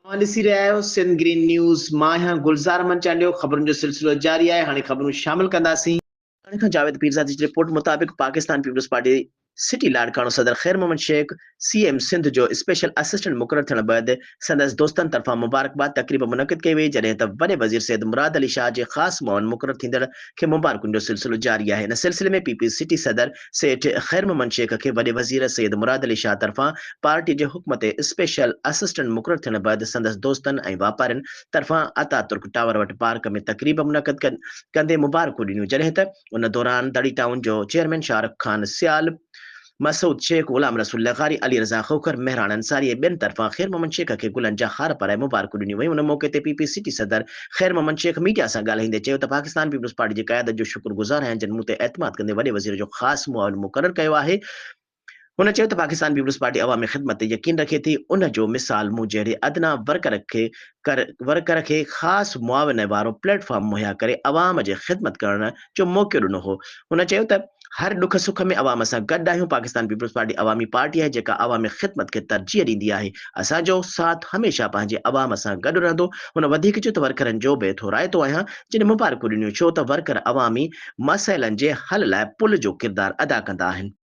ॾिसी रहिया आहियो सिंध ग्रीन न्यूज़। मां आहियां गुलज़ार मंचालियो। ख़बरुनि जो सिलसिलो जारी आहे। हाणे ख़बरूं शामिल कंदासीं। हाणे खां जावेद पीरज़ादी जी रिपोर्ट मुताबिक़ पाकिस्तान पीपल्स पार्टी सिटी लाड़काणो सदर ख़ैर मोहम्मद शेख सीएम सिंध जो स्पेशल असिस्टेंट मुक़ररु थियण बैदि संदसि दोस्तनि तरफ़ां मुबारकबाद तक़रीब मुनक़िद कई वई, जॾहिं त वॾे वज़ीर सैयद मुराद अली शाह जे ख़ासि मुआविन मुक़ररु थींदड़ खे मुबारकुनि जो सिलसिलो जारी आहे। इन सिलसिले में पीपी सिटी सदर सेठ ख़ैर मोहम्मद शेख खे वॾे वज़ीर सैयद मुराद अली शाह तरफ़ां पार्टी जे हुक्म ते स्पेशल असिस्टेंट मुक़ररु थियण बैदि संदसि दोस्तनि ऐं वापारियुनि तरफ़ां अतातुर्क टावर वटि पार्क में तक़रीब मुनक़िद कंदे मुबारकूं ॾिनियूं, जॾहिं त उन दौरान दड़ी टाउन जो चेयरमैन शाहरुख खान सियाल, मसूद शेख, गुलाम रसूल लगारी, अली रज़ा खोखर, मेहरान अंसारी ऐं ॿियनि तरफ़ां ख़ैर मोहम्मद शेख खे गुलनि जा हार पाराए मुबारकूं ॾिनियूं वयूं। उन मौक़े ते पीपी सिटी सदर ख़ैर मोहम्मद शेख मीडिया सां ॻाल्हाईंदे चयो त पाकिस्तान पीपल्स पार्टी जी क़यादत जो शुक्रगुज़ार आहियां, जिन मूं ते एतमाद कंदे वॾे वज़ीर जो ख़ासि मुआविन मुक़ररु कयो आहे। हुन चयो त पाकिस्तान पीपल्स पार्टी अवामी ख़िदमत ते यकीन रखे थी। उन जो मिसाल मूं जहिड़े अदना वर्कर खे ख़ासि मुआविन वारो प्लेटफॉर्म मुहैया करे अवाम जे ख़िदमत करण जो मौक़ो ॾिनो हो। हुन चयो त हर ॾुख सुख में अवाम सां गॾु आहियूं। पाकिस्तान पीपल्स पार्टी अवामी पार्टी आहे जेका अवामी ख़िदमत खे तरजीह ॾींदी आहे। असांजो साथ हमेशह पंहिंजे अवाम सां गॾु रहंदो। हुन वधीक चयो त वर्करनि जो बि थोराइतो आहियां, जिन मुबारकूं ॾिनियूं, छो त वर्कर अवामी मसइलनि जे हल लाइ पुल जो किरदारु अदा कंदा आहिनि।